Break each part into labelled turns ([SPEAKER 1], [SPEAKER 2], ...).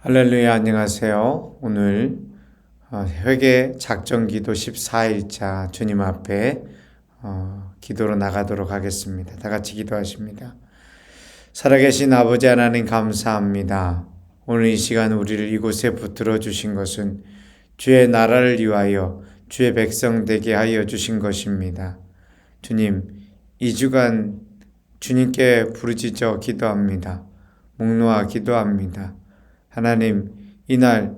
[SPEAKER 1] 할렐루야, 안녕하세요. 오늘 회개 작정기도 14일차 주님 앞에 기도로 나가도록 하겠습니다. 다 같이 기도하십니다. 살아계신 아버지 하나님 감사합니다. 오늘 이 시간 우리를 이곳에 붙들어 주신 것은 주의 나라를 위하여 주의 백성 되게 하여 주신 것입니다. 주님, 이 주간 주님께 부르짖어 기도합니다. 묵노하 기도합니다. 하나님, 이날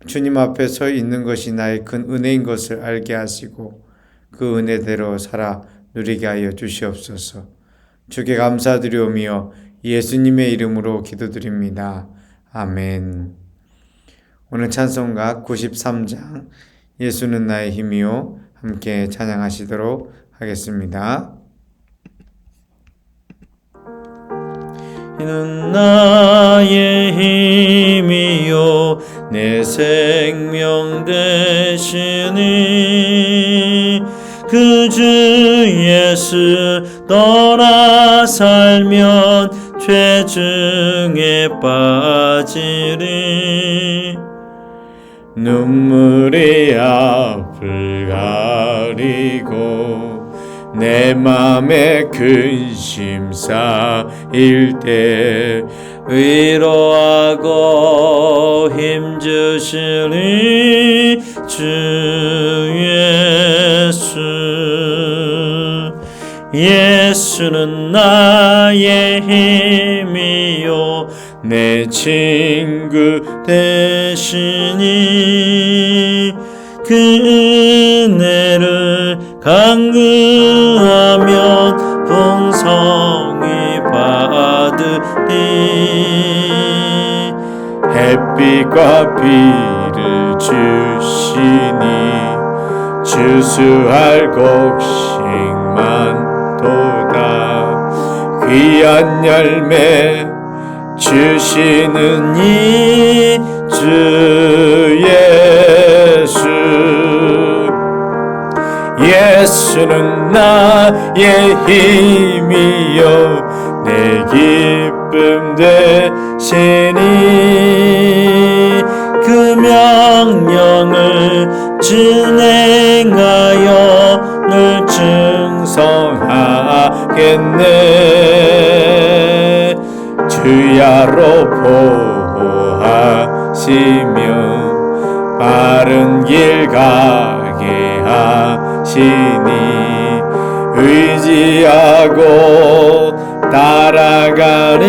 [SPEAKER 1] 주님 앞에 서 있는 것이 나의 큰 은혜인 것을 알게 하시고 그 은혜대로 살아 누리게 하여 주시옵소서. 주께 감사드리오며 예수님의 이름으로 기도드립니다. 아멘. 오늘 찬송가 93장 예수는 나의 힘이요 함께 찬양하시도록 하겠습니다.
[SPEAKER 2] 이는 나의 힘이요 내 생명 되시니 그 주 예수 떠나 살면 죄중에 빠지리. 눈물이 앞을 가리고 내 맘에 근심 쌓일 때 위로하고 힘주시니 주 예수. 예수는 나의 힘이요 내 친구 되시니 그 은혜를 간구하면 풍성히 받으리. 햇빛과 비를 주시니 주수할 곡식만 도다. 귀한 열매 주시는 이 주 예수. 예수는 나의 힘이요 내 기쁨 되시니 그 명령을 준행하여 늘 충성하겠네. 주야로 보호하시며 바른 길 가게 하시니 의지하고 따라가리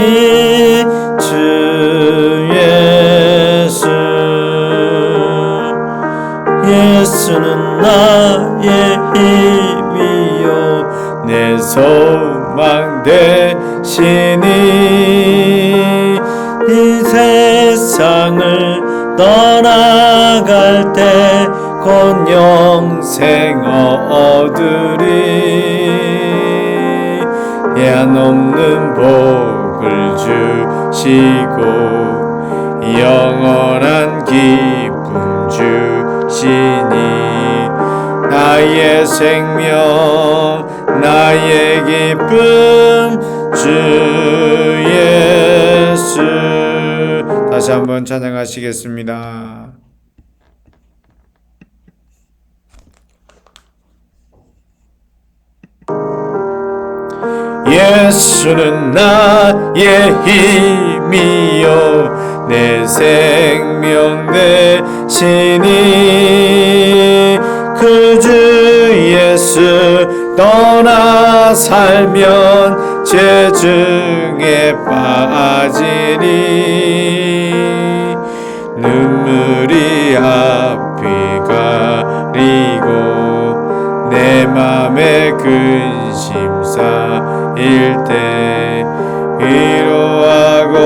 [SPEAKER 2] 주 예수. 예수는 나의 힘이요 내 소망 되시니 이 세상을 떠나갈 때 곧 영생 얻으리. 한없는 복을 주시고 영원한 기쁨 주시니 나의 생명 나의 기쁨 주 예수.
[SPEAKER 1] 다시 한번 찬양하시겠습니다.
[SPEAKER 2] 예수는 나의 힘이요 내 생명 되시니 그 주 예수 떠나 살면 죄중에 빠지니. 눈물이 앞이 가리고 내 맘에 근심 쌓일 때 위로하고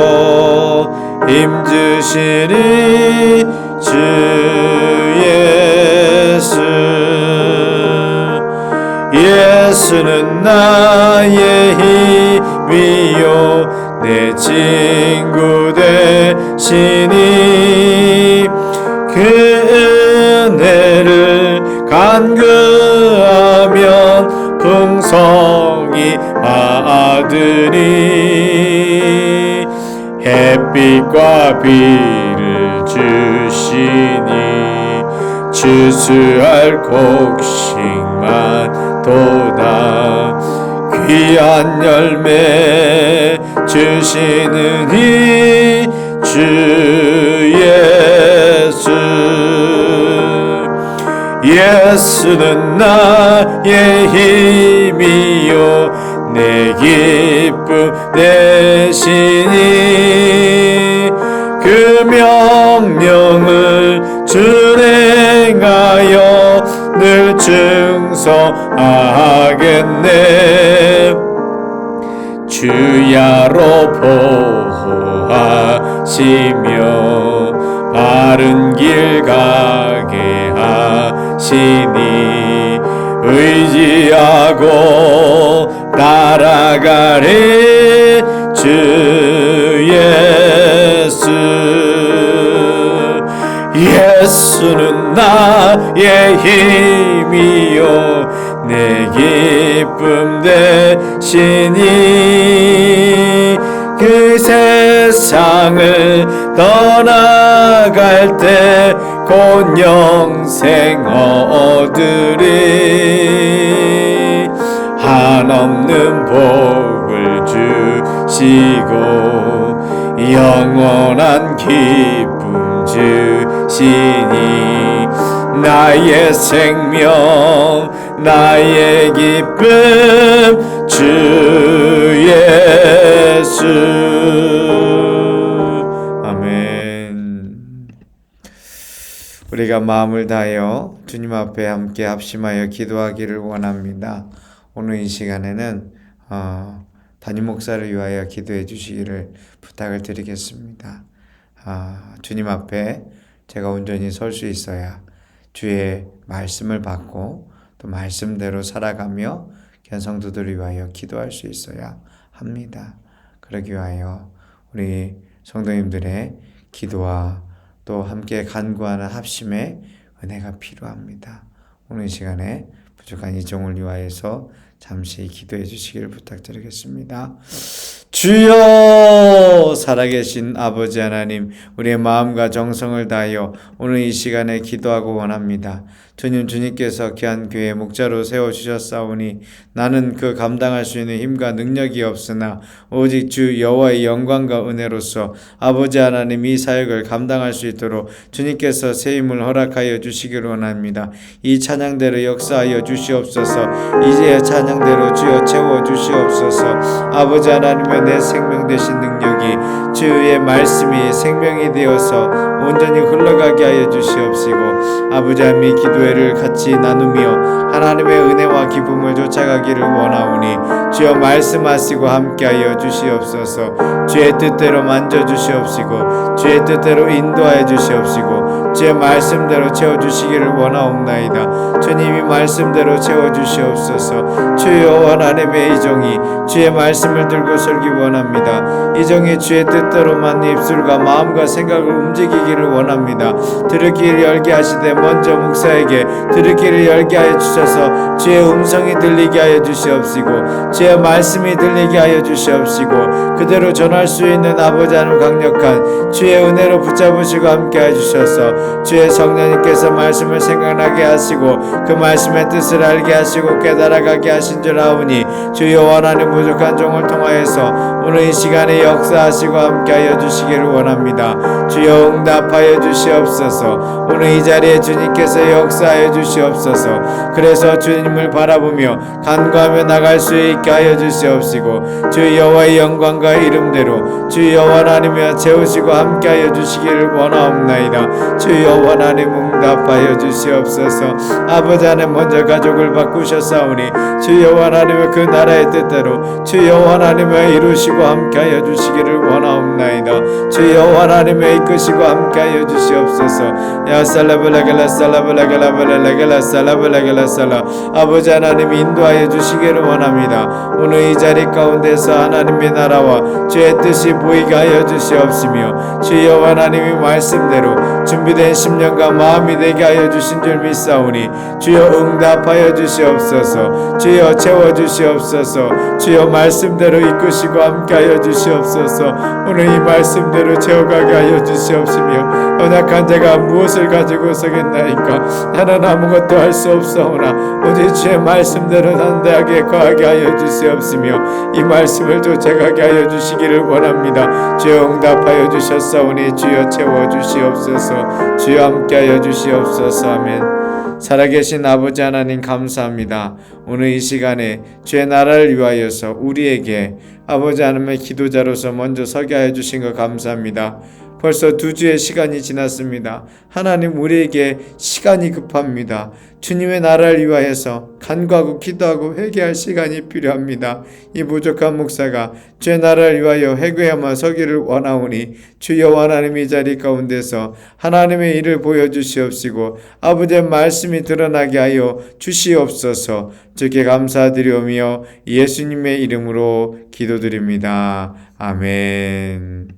[SPEAKER 2] 힘주시니 주 예수. 예수는 나의 힘이요 내 친구 되시니 그 은혜를 간구하면 풍성히 받으리. 햇빛과 비를 주시니 추수할 곡식만 도다 귀한 열매 주시는 이 주 예수 예수는 나의 힘이요 내 기쁨 되시니 그 명령을 준행하여 늘 충성하겠네 주야로 보호하시며 바른 길 가게 하시니 의지하고 따라가리 주 예수 예수는 나의 힘이요 내 기쁨 되시니 그 세상을 떠나갈 때 곧 영생 얻으리 한없는 복을 주시고 영원한 기쁨 주시니 나의 생명 나의 기쁨 주 예수 아멘. 우리가 마음을 다하여 주님 앞에 함께 합심하여 기도하기를 원합니다. 오늘 이 시간에는 담임 목사를 위하여 기도해 주시기를 부탁을 드리겠습니다. 주님 앞에 제가 온전히 설 수 있어야 주의 말씀을 받고 또 말씀대로 살아가며 견성도들을 위하여 기도할 수 있어야 합니다. 그러기 위하여 우리 성도님들의 기도와 또 함께 간구하는 합심의 은혜가 필요합니다. 오늘 이 시간에 부족한 이 종을 위하여서 잠시 기도해 주시기를 부탁드리겠습니다. 주여 살아계신 아버지 하나님 우리의 마음과 정성을 다하여 오늘 이 시간에 기도하고 원합니다. 주님께서 귀한 교회 목자로 세워주셨사오니 나는 그 감당할 수 있는 힘과 능력이 없으나 오직 주 여호와의 영광과 은혜로서 아버지 하나님 이 사역을 감당할 수 있도록 주님께서 새 힘을 허락하여 주시기를 원합니다. 이 찬양대로 역사하여 주시옵소서. 이제 찬양대로 주여 채워주시옵소서. 아버지 하나님의 내 생명 되신 능력이 주의 말씀이 생명이 되어서 온전히 흘러가게 하여 주시옵시고 아버지 하나님의 기도회를 같이 나누며 하나님의 은혜와 기쁨을 쫓아가기를 원하오니 주여 말씀하시고 함께하여 주시옵소서. 주의 뜻대로 만져주시옵시고 주의 뜻대로 인도하여 주시옵시고 주의 말씀대로 채워주시기를 원하옵나이다. 주님이 말씀대로 채워주시옵소서. 주여 하나님의 이종이 주의 말씀을 들고 설기 원합니다. 이종이 주의 뜻대로만 입술과 마음과 생각을 움직이기를 원합니다. 들을 길을 열게 하시되 먼저 목사에게 들을 길을 열게 하여 주셔서 주의 음성이 들리게 하여 주시옵시고 주의 말씀이 들리게 하여 주시옵시고 그대로 전할 수 있는 아버지 하나님 강력한 주의 은혜로 붙잡으시고 함께 해주셔서 주의 성령님께서 말씀을 생각나게 하시고 그 말씀의 뜻을 알게 하시고 깨달아가게 하신 줄 아오니 주여 하나님 부족한 종을 통하여서 오늘 이 시간에 역사하시고 함께하여 주시기를 원합니다. 주여 응답하여 주시옵소서. 오늘 이 자리에 주님께서 역사하여 주시옵소서. 그래서 주님을 바라보며 간구하며 나갈 수 있게 하여 주시옵시고 주 여호와의 영광과 이름대로 주 여호와 하나님이여 채우시고 함께하여 주시기를 원하옵나이다. 주 여호와 하나님 응답하여 주시옵소서. 아버지 하나님 먼저 가족을 바꾸셨사오니 주 여호와 하나님의 그 나라의 뜻대로 주 여호와 하나님의 이루시고 함께하여 주시기를 원하옵나이다. 주 여호와 하나님의 이끄시고 함께하여 주시옵소서. 야살라블라갈라살라블라갈라블라갈라살라블라갈라살라 아버지 하나님 인도하여 주시기를 원합니다. 오늘 이 자리 가운데서 하나님의 나라와 주의 뜻이 보이게 하여 주시옵시며 주 여호와 하나님이 말씀대로 준비된 심령과 마음이 되게 하여 주신 줄 믿사오니 주여 응답하여 주시옵소서. 주여 채워주시옵소서. 주여 말씀대로 이끄시고 함께
[SPEAKER 1] 함께하여 주시옵소서. 오늘 이 말씀대로 채워가게 하여 주시옵시며 연약한 자가 무엇을 가지고 서겠나이까. 나는 아무것도 할 수 없사오나 오직 주의 말씀대로 담대하게 거하게 하여 주시옵시며 이 말씀을 쫓아가게 하여 주시기를 원합니다. 주여 응답하여 주셨사오니 주여 채워주시옵소서. 주여 함께하여 주시옵소서. 아멘. 살아계신 아버지 하나님 감사합니다. 오늘 이 시간에 주의 나라를 위하여서 우리에게 아버지 하나님의 기도자로서 먼저 서게 하여 주신 것 감사합니다. 벌써 2주의 시간이 지났습니다. 하나님, 우리에게 시간이 급합니다. 주님의 나라를 위하여서 간구하고 기도하고 회개할 시간이 필요합니다. 이 부족한 목사가 주의 나라를 위하여 회개하며 서기를 원하오니 주여 하나님 이 자리 가운데서 하나님의 일을 보여주시옵시고 아버지의 말씀이 드러나게 하여 주시옵소서. 주께 감사드리오며 예수님의 이름으로 기도드립니다. 아멘.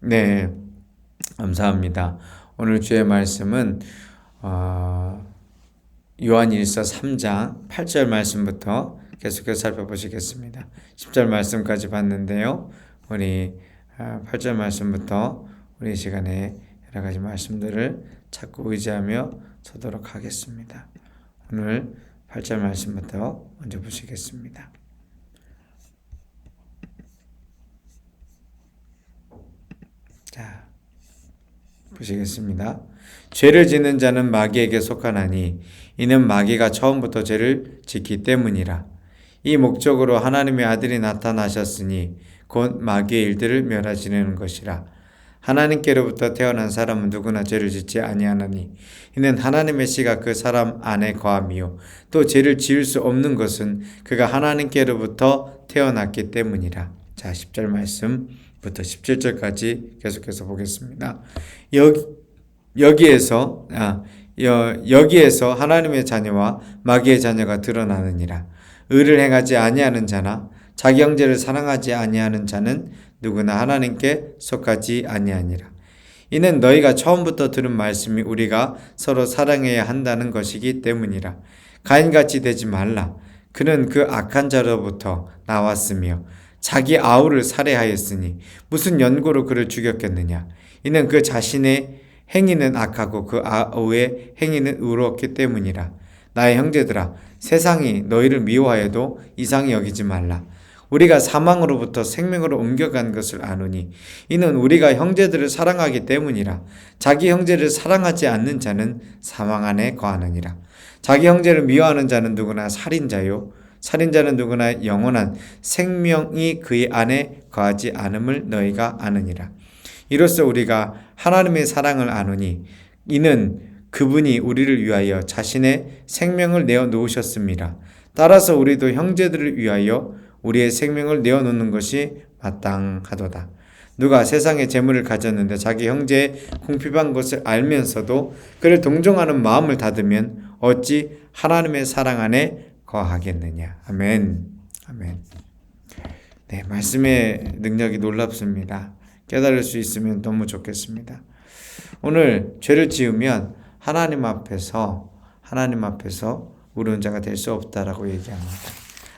[SPEAKER 1] 네, 감사합니다. 오늘 주의 말씀은 요한일서 3장 8절 말씀부터 계속해서 살펴보시겠습니다. 10절 말씀까지 봤는데요. 우리 8절 말씀부터 우리 시간에 여러 가지 말씀들을 찾고 의지하며 서도록 하겠습니다. 오늘 8절 말씀부터 먼저 보시겠습니다. 자, 보시겠습니다. 죄를 짓는 자는 마귀에게 속하나니 이는 마귀가 처음부터 죄를 짓기 때문이라. 이 목적으로 하나님의 아들이 나타나셨으니 곧 마귀의 일들을 멸하시는 것이라. 하나님께로부터 태어난 사람은 누구나 죄를 짓지 아니하나니 이는 하나님의 씨가 그 사람 안에 거함이요 또 죄를 지을 수 없는 것은 그가 하나님께로부터 태어났기 때문이라. 자, 10절 말씀부터 17절까지 계속해서 보겠습니다. 여기에서 하나님의 자녀와 마귀의 자녀가 드러나느니라. 의를 행하지 아니하는 자나 자기 형제를 사랑하지 아니하는 자는 누구나 하나님께 속하지 아니하니라. 이는 너희가 처음부터 들은 말씀이 우리가 서로 사랑해야 한다는 것이기 때문이라. 가인같이 되지 말라. 그는 그 악한 자로부터 나왔으며 자기 아우를 살해하였으니 무슨 연고로 그를 죽였겠느냐. 이는 그 자신의 행위는 악하고 그 아우의 행위는 의롭기 때문이라. 나의 형제들아, 세상이 너희를 미워하여도 이상히 여기지 말라. 우리가 사망으로부터 생명으로 옮겨간 것을 아노니 이는 우리가 형제들을 사랑하기 때문이라. 자기 형제를 사랑하지 않는 자는 사망 안에 거하느니라. 자기 형제를 미워하는 자는 누구나 살인자요 살인자는 누구나 영원한 생명이 그의 안에 거하지 않음을 너희가 아느니라. 이로써 우리가 하나님의 사랑을 아노니 이는 그분이 우리를 위하여 자신의 생명을 내어 놓으셨습니다. 따라서 우리도 형제들을 위하여 우리의 생명을 내어 놓는 것이 마땅하도다. 누가 세상의 재물을 가졌는데 자기 형제의 궁핍한 것을 알면서도 그를 동정하는 마음을 닫으면 어찌 하나님의 사랑 안에 거하겠느냐. 아멘. 아멘. 네, 말씀의 능력이 놀랍습니다. 깨달을 수 있으면 너무 좋겠습니다. 오늘 죄를 지으면 하나님 앞에서 의로운 자가 될 수 없다라고 얘기합니다.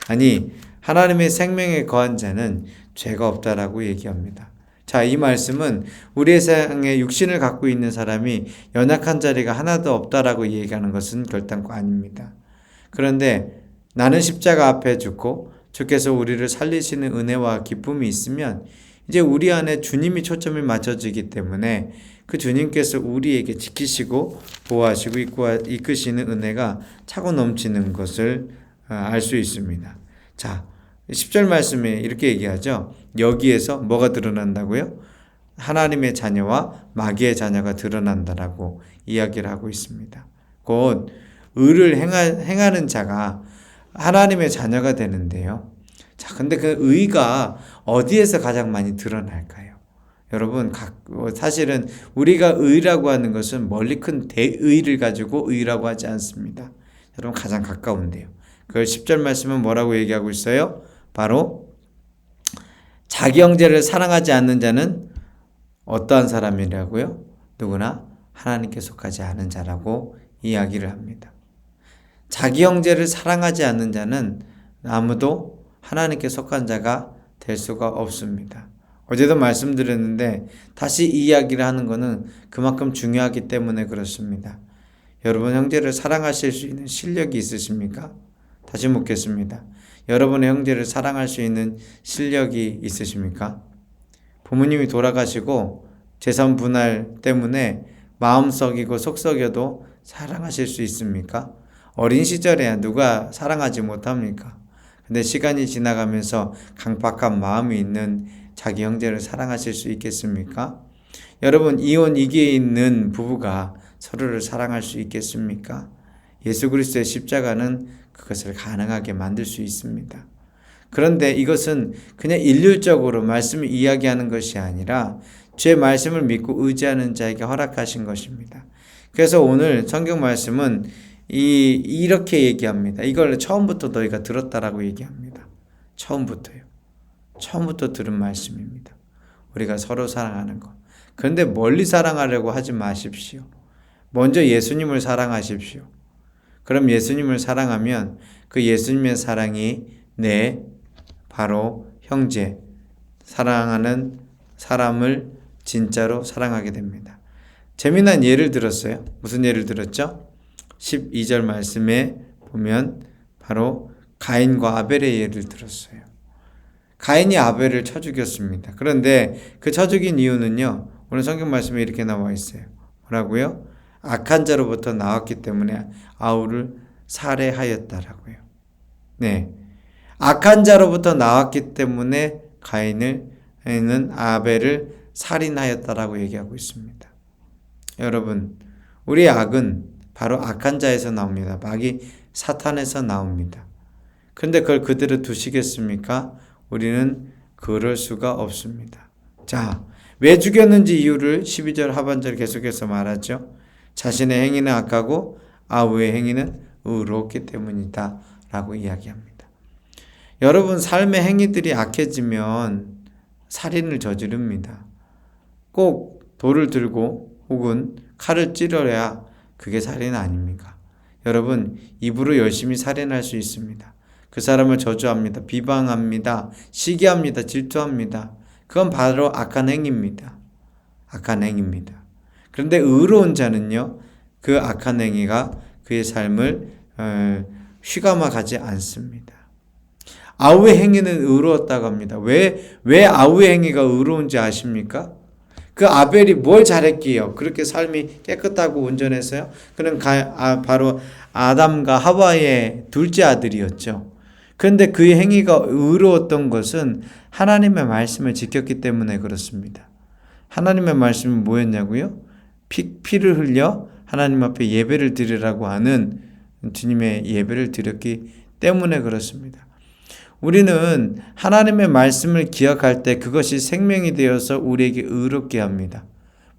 [SPEAKER 1] 아니, 하나님의 생명에 거한 자는 죄가 없다라고 얘기합니다. 자, 이 말씀은 우리의 세상에 육신을 갖고 있는 사람이 연약한 자리가 하나도 없다라고 얘기하는 것은 결단코 아닙니다. 그런데 나는 십자가 앞에 죽고 주께서 우리를 살리시는 은혜와 기쁨이 있으면 이제 우리 안에 주님이 초점이 맞춰지기 때문에 그 주님께서 우리에게 지키시고 보호하시고 이끄시는 은혜가 차고 넘치는 것을 알 수 있습니다. 자, 10절 말씀에 이렇게 얘기하죠. 여기에서 뭐가 드러난다고요? 하나님의 자녀와 마귀의 자녀가 드러난다라고 이야기를 하고 있습니다. 곧 의를 행하는 자가 하나님의 자녀가 되는데요. 자, 근데 그 의가 어디에서 가장 많이 드러날까요? 여러분, 사실은 우리가 의라고 하는 것은 멀리 큰 대의를 가지고 의라고 하지 않습니다. 여러분, 가장 가까운데요. 그걸 10절 말씀은 뭐라고 얘기하고 있어요? 바로 자기 형제를 사랑하지 않는 자는 어떠한 사람이라고요? 누구나 하나님께 속하지 않은 자라고 이야기를 합니다. 자기 형제를 사랑하지 않는 자는 아무도 하나님께 속한 자가 될 수가 없습니다. 어제도 말씀드렸는데 다시 이야기를 하는 것은 그만큼 중요하기 때문에 그렇습니다. 여러분 형제를 사랑하실 수 있는 실력이 있으십니까? 다시 묻겠습니다. 여러분의 형제를 사랑할 수 있는 실력이 있으십니까? 부모님이 돌아가시고 재산 분할 때문에 마음 썩이고 속 썩여도 사랑하실 수 있습니까? 어린 시절에야 누가 사랑하지 못합니까? 근데 시간이 지나가면서 강박한 마음이 있는 자기 형제를 사랑하실 수 있겠습니까? 여러분, 이혼 이기에 있는 부부가 서로를 사랑할 수 있겠습니까? 예수 그리스도의 십자가는 그것을 가능하게 만들 수 있습니다. 그런데 이것은 그냥 일률적으로 말씀을 이야기하는 것이 아니라 주의 말씀을 믿고 의지하는 자에게 허락하신 것입니다. 그래서 오늘 성경 말씀은 이렇게 얘기합니다. 이걸 처음부터 너희가 들었다라고 얘기합니다. 처음부터요. 처음부터 들은 말씀입니다. 우리가 서로 사랑하는 것. 그런데 멀리 사랑하려고 하지 마십시오. 먼저 예수님을 사랑하십시오. 그럼 예수님을 사랑하면 그 예수님의 사랑이 바로 형제, 사랑하는 사람을 진짜로 사랑하게 됩니다. 재미난 예를 들었어요. 무슨 예를 들었죠? 12절 말씀에 보면 바로 가인과 아벨의 예를 들었어요. 가인이 아벨을 쳐 죽였습니다. 그런데 그 쳐 죽인 이유는요. 오늘 성경 말씀에 이렇게 나와 있어요. 뭐라고요? 악한 자로부터 나왔기 때문에 아우를 살해하였다라고요. 네, 악한 자로부터 나왔기 때문에 가인은 아벨을 살인하였다라고 얘기하고 있습니다. 여러분, 우리의 악은 바로 악한 자에서 나옵니다. 마귀 사탄에서 나옵니다. 그런데 그걸 그대로 두시겠습니까? 우리는 그럴 수가 없습니다. 자, 왜 죽였는지 이유를 12절 하반절 계속해서 말하죠. 자신의 행위는 악하고 아우의 행위는 의롭기 때문이다 라고 이야기합니다. 여러분, 삶의 행위들이 악해지면 살인을 저지릅니다. 꼭 돌을 들고 혹은 칼을 찌르려야 그게 살인 아닙니까? 여러분, 입으로 열심히 살인할 수 있습니다. 그 사람을 저주합니다. 비방합니다. 시기합니다. 질투합니다. 그건 바로 악한 행위입니다. 악한 행위입니다. 그런데 의로운 자는요, 그 악한 행위가 그의 삶을 휘감아 가지 않습니다. 아우의 행위는 의로웠다고 합니다. 왜 아우의 행위가 의로운지 아십니까? 그 아벨이 뭘 잘했기요? 그렇게 삶이 깨끗하고 온전해서요? 그는 바로 아담과 하와의 둘째 아들이었죠. 그런데 그의 행위가 의로웠던 것은 하나님의 말씀을 지켰기 때문에 그렇습니다. 하나님의 말씀은 뭐였냐고요? 피를 흘려 하나님 앞에 예배를 드리라고 하는 주님의 예배를 드렸기 때문에 그렇습니다. 우리는 하나님의 말씀을 기억할 때 그것이 생명이 되어서 우리에게 의롭게 합니다.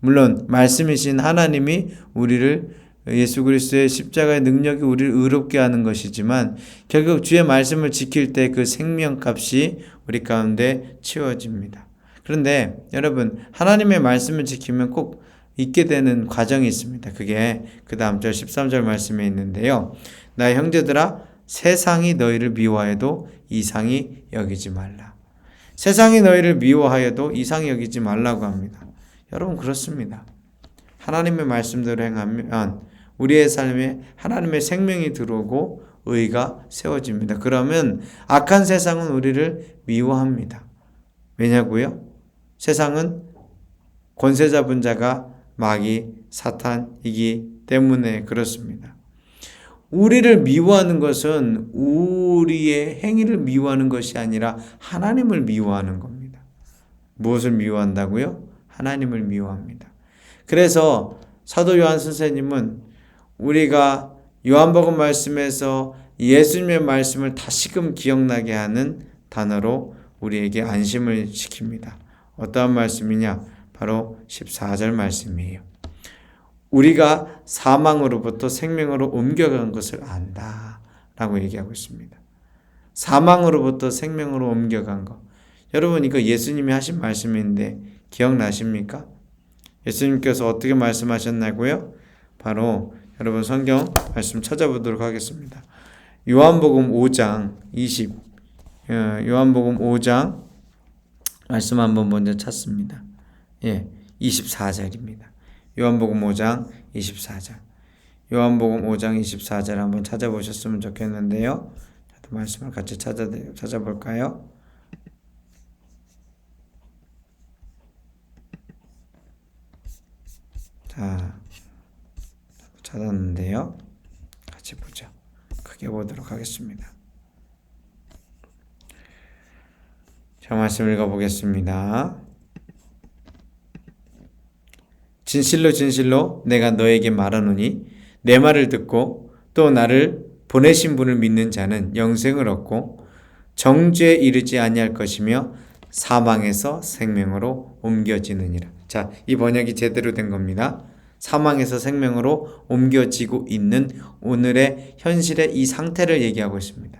[SPEAKER 1] 물론 말씀이신 하나님이 우리를 예수 그리스도의 십자가의 능력이 우리를 의롭게 하는 것이지만 결국 주의 말씀을 지킬 때 그 생명값이 우리 가운데 치워집니다. 그런데 여러분, 하나님의 말씀을 지키면 꼭 있게 되는 과정이 있습니다. 그게 그 다음 절 13절 말씀에 있는데요. 나의 형제들아, 세상이 너희를 미워해도 이상히 여기지 말라. 세상이 너희를 미워하여도 이상히 여기지 말라고 합니다. 여러분, 그렇습니다. 하나님의 말씀대로 행하면 우리의 삶에 하나님의 생명이 들어오고 의가 세워집니다. 그러면 악한 세상은 우리를 미워합니다. 왜냐고요? 세상은 권세 잡은 자가 마귀 사탄이기 때문에 그렇습니다. 우리를 미워하는 것은 우리의 행위를 미워하는 것이 아니라 하나님을 미워하는 겁니다. 무엇을 미워한다고요? 하나님을 미워합니다. 그래서 사도 요한 선생님은 우리가 요한복음 말씀에서 예수님의 말씀을 다시금 기억나게 하는 단어로 우리에게 안심을 시킵니다. 어떠한 말씀이냐? 바로 14절 말씀이에요. 우리가 사망으로부터 생명으로 옮겨간 것을 안다 라고 얘기하고 있습니다. 사망으로부터 생명으로 옮겨간 것. 여러분, 이거 예수님이 하신 말씀인데 기억나십니까? 예수님께서 어떻게 말씀하셨나고요? 바로 여러분 성경 말씀 찾아보도록 하겠습니다. 요한복음 5장 20, 요한복음 5장 말씀 한번 먼저 찾습니다. 24절입니다. 요한복음 5장 24절. 요한복음 5장 24절 한번 찾아보셨으면 좋겠는데요. 저도 말씀을 같이 찾아볼까요? 자, 찾았는데요. 같이 보죠. 크게 보도록 하겠습니다. 자, 말씀 읽어보겠습니다. 진실로 진실로 내가 너에게 말하노니 내 말을 듣고 또 나를 보내신 분을 믿는 자는 영생을 얻고 정죄에 이르지 아니할 것이며 사망에서 생명으로 옮겨지느니라. 자, 이 번역이 제대로 된 겁니다. 사망에서 생명으로 옮겨지고 있는 오늘의 현실의 이 상태를 얘기하고 있습니다.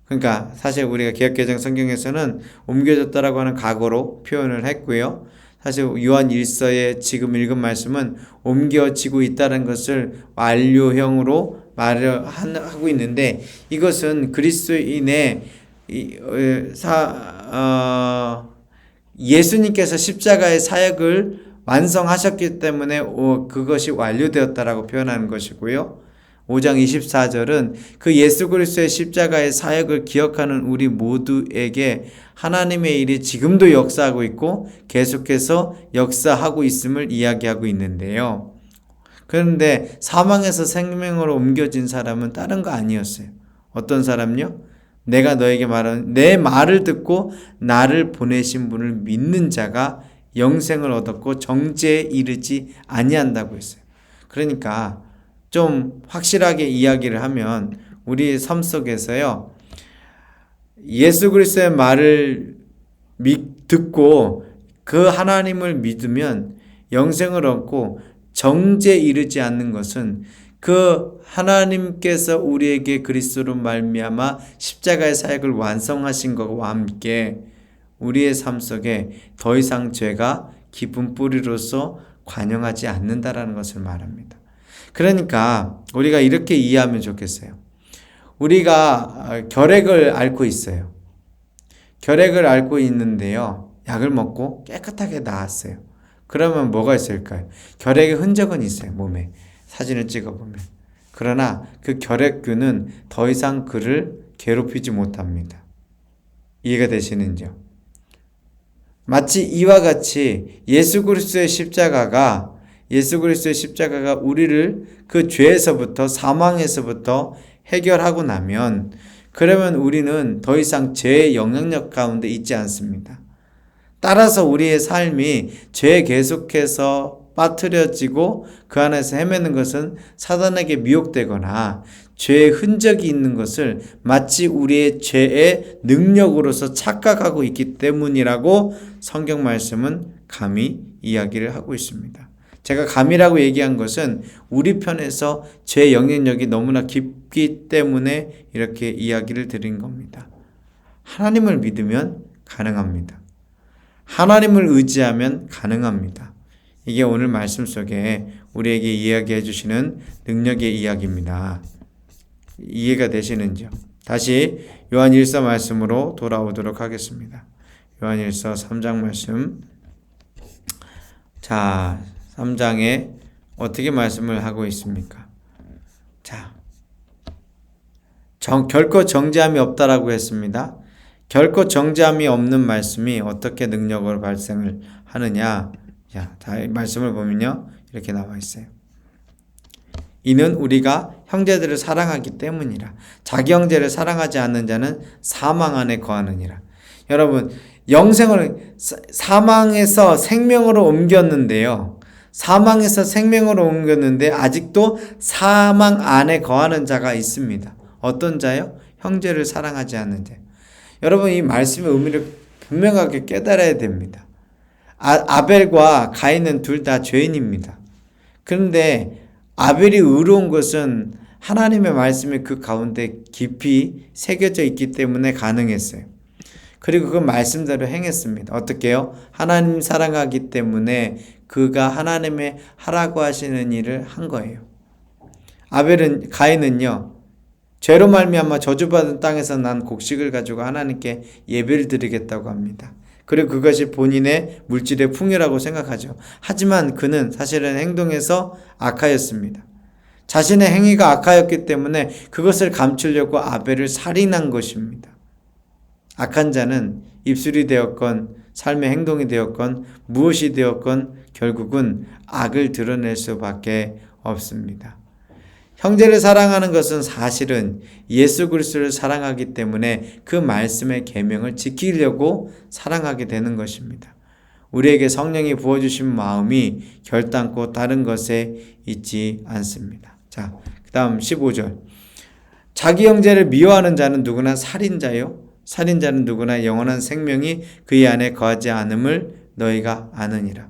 [SPEAKER 1] 그러니까 사실 우리가 개역개정 성경에서는 옮겨졌다라고 하는 과거로 표현을 했고요. 사실 요한 1서에 지금 읽은 말씀은 옮겨지고 있다는 것을 완료형으로 말을 하고 있는데, 이것은 그리스도인의 예수님께서 십자가의 사역을 완성하셨기 때문에 그것이 완료되었다라고 표현하는 것이고요. 5장 24절은 그 예수 그리스도의 십자가의 사역을 기억하는 우리 모두에게 하나님의 일이 지금도 역사하고 있고 계속해서 역사하고 있음을 이야기하고 있는데요. 그런데 사망에서 생명으로 옮겨진 사람은 다른 거 아니었어요. 어떤 사람요? 내가 너에게 말하는 내 말을 듣고 나를 보내신 분을 믿는 자가 영생을 얻었고 정죄에 이르지 아니한다고 했어요. 그러니까 좀 확실하게 이야기를 하면 우리 삶 속에서요, 예수 그리스도의 말을 듣고 그 하나님을 믿으면 영생을 얻고 정죄에 이르지 않는 것은 그 하나님께서 우리에게 그리스도로 말미암아 십자가의 사역을 완성하신 것과 함께 우리의 삶 속에 더 이상 죄가 깊은 뿌리로서 관영하지 않는다라는 것을 말합니다. 그러니까 우리가 이렇게 이해하면 좋겠어요. 우리가 결핵을 앓고 있어요. 결핵을 앓고 있는데요, 약을 먹고 깨끗하게 나았어요. 그러면 뭐가 있을까요? 결핵의 흔적은 있어요, 몸에. 사진을 찍어보면. 그러나 그 결핵균은 더 이상 그를 괴롭히지 못합니다. 이해가 되시는지요? 마치 이와 같이 예수 그리스도의 십자가가 우리를 그 죄에서부터, 사망에서부터 해결하고 나면, 그러면 우리는 더 이상 죄의 영향력 가운데 있지 않습니다. 따라서 우리의 삶이 죄에 계속해서 빠뜨려지고 그 안에서 헤매는 것은 사단에게 미혹되거나 죄의 흔적이 있는 것을 마치 우리의 죄의 능력으로서 착각하고 있기 때문이라고 성경 말씀은 감히 이야기를 하고 있습니다. 제가 감이라고 얘기한 것은 우리 편에서 죄의 영향력이 너무나 깊기 때문에 이렇게 이야기를 드린 겁니다. 하나님을 믿으면 가능합니다. 하나님을 의지하면 가능합니다. 이게 오늘 말씀 속에 우리에게 이야기해 주시는 능력의 이야기입니다. 이해가 되시는지요? 다시 요한 1서 말씀으로 돌아오도록 하겠습니다. 요한 1서 3장 말씀. 자, 3장에 어떻게 말씀을 하고 있습니까? 자, 결코 정죄함이 없다라고 했습니다. 결코 정죄함이 없는 말씀이 어떻게 능력으로 발생을 하느냐? 자, 말씀을 보면요, 이렇게 나와 있어요. 이는 우리가 형제들을 사랑하기 때문이라. 자기 형제를 사랑하지 않는 자는 사망 안에 거하느니라. 여러분, 사망에서 생명으로 옮겼는데요. 사망에서 생명으로 옮겼는데 아직도 사망 안에 거하는 자가 있습니다. 어떤 자요? 형제를 사랑하지 않는 자. 여러분, 이 말씀의 의미를 분명하게 깨달아야 됩니다. 아벨과 가인은 둘 다 죄인입니다. 그런데 아벨이 의로운 것은 하나님의 말씀이 그 가운데 깊이 새겨져 있기 때문에 가능했어요. 그리고 그 말씀대로 행했습니다. 어떻게요? 하나님 사랑하기 때문에 그가 하나님의 하라고 하시는 일을 한 거예요. 가인은요, 죄로 말미암아 저주받은 땅에서 난 곡식을 가지고 하나님께 예배를 드리겠다고 합니다. 그리고 그것이 본인의 물질의 풍요라고 생각하죠. 하지만 그는 사실은 행동에서 악하였습니다. 자신의 행위가 악하였기 때문에 그것을 감추려고 아벨을 살인한 것입니다. 악한 자는 입술이 되었건 삶의 행동이 되었건 무엇이 되었건 결국은 악을 드러낼 수밖에 없습니다. 형제를 사랑하는 것은 사실은 예수 그리스도를 사랑하기 때문에 그 말씀의 계명을 지키려고 사랑하게 되는 것입니다. 우리에게 성령이 부어주신 마음이 결단코 다른 것에 있지 않습니다. 자, 그 다음 15절. 자기 형제를 미워하는 자는 누구나 살인자요. 살인자는 누구나 영원한 생명이 그의 안에 거하지 않음을 너희가 아느니라.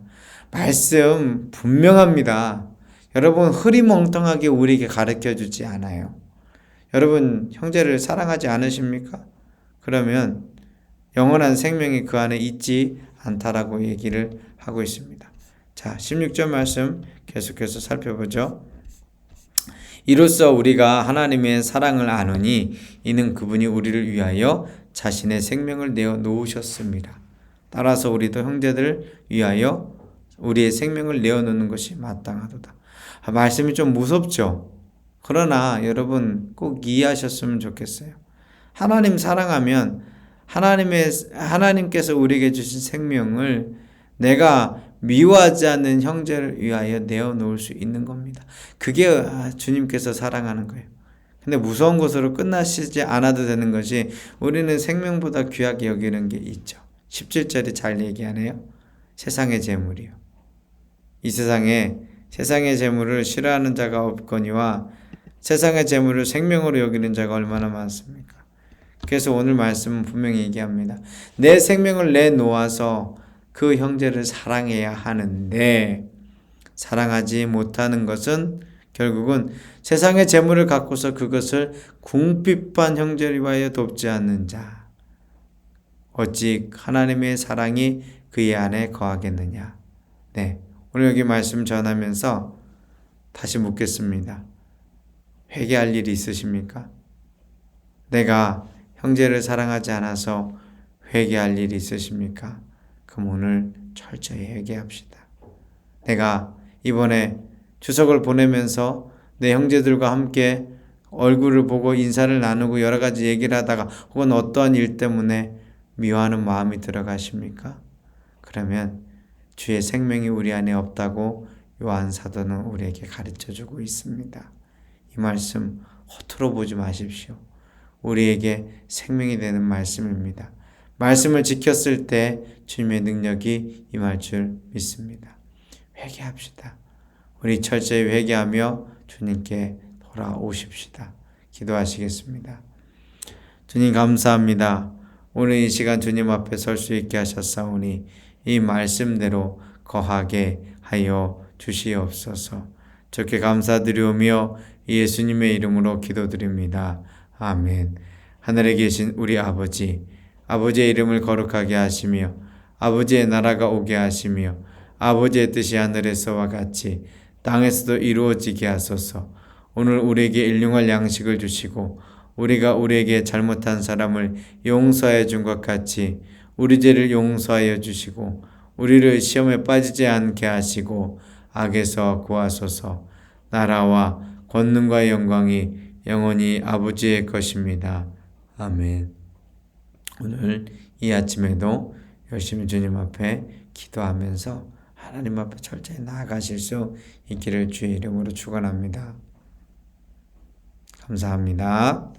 [SPEAKER 1] 말씀 분명합니다. 여러분, 흐리멍텅하게 우리에게 가르쳐주지 않아요. 여러분, 형제를 사랑하지 않으십니까? 그러면 영원한 생명이 그 안에 있지 않다라고 얘기를 하고 있습니다. 자, 16절 말씀 계속해서 살펴보죠. 이로써 우리가 하나님의 사랑을 아노니 이는 그분이 우리를 위하여 자신의 생명을 내어 놓으셨습니다. 따라서 우리도 형제들을 위하여 우리의 생명을 내어 놓는 것이 마땅하도다. 말씀이 좀 무섭죠? 그러나 여러분 꼭 이해하셨으면 좋겠어요. 하나님 사랑하면 하나님께서 우리에게 주신 생명을 내가 미워하지 않는 형제를 위하여 내어놓을 수 있는 겁니다. 그게 주님께서 사랑하는 거예요. 근데 무서운 것으로 끝나시지 않아도 되는 것이 우리는 생명보다 귀하게 여기는 게 있죠. 17절이 잘 얘기하네요. 세상의 재물이요. 이 세상의 재물을 싫어하는 자가 없거니와 세상의 재물을 생명으로 여기는 자가 얼마나 많습니까? 그래서 오늘 말씀은 분명히 얘기합니다. 내 생명을 내놓아서 그 형제를 사랑해야 하는데 사랑하지 못하는 것은 결국은 세상의 재물을 갖고서 그것을 궁핍한 형제를 위하여 돕지 않는 자. 어찌 하나님의 사랑이 그의 안에 거하겠느냐. 네, 오늘 여기 말씀 전하면서 다시 묻겠습니다. 회개할 일이 있으십니까? 내가 형제를 사랑하지 않아서 회개할 일이 있으십니까? 그럼 오늘 철저히 회개합시다. 내가 이번에 추석을 보내면서 내 형제들과 함께 얼굴을 보고 인사를 나누고 여러 가지 얘기를 하다가 혹은 어떠한 일 때문에 미워하는 마음이 들어가십니까? 그러면 주의 생명이 우리 안에 없다고 요한 사도는 우리에게 가르쳐주고 있습니다. 이 말씀 허투루 보지 마십시오. 우리에게 생명이 되는 말씀입니다. 말씀을 지켰을 때 주님의 능력이 임할 줄 믿습니다. 회개합시다. 우리 철저히 회개하며 주님께 돌아오십시다. 기도하시겠습니다. 주님 감사합니다. 오늘 이 시간 주님 앞에 설 수 있게 하셨사오니 이 말씀대로 거하게 하여 주시옵소서. 좋게 감사드리오며 예수님의 이름으로 기도드립니다. 아멘. 하늘에 계신 우리 아버지, 아버지의 이름을 거룩하게 하시며 아버지의 나라가 오게 하시며 아버지의 뜻이 하늘에서와 같이 땅에서도 이루어지게 하소서. 오늘 우리에게 일용할 양식을 주시고 우리가 우리에게 잘못한 사람을 용서해 준 것 같이 우리 죄를 용서하여 주시고 우리를 시험에 빠지지 않게 하시고 악에서 구하소서. 나라와 권능과 영광이 영원히 아버지의 것입니다. 아멘. 오늘 이 아침에도 열심히 주님 앞에 기도하면서 하나님 앞에 철저히 나아가실 수 있기를 주의 이름으로 축원합니다. 감사합니다.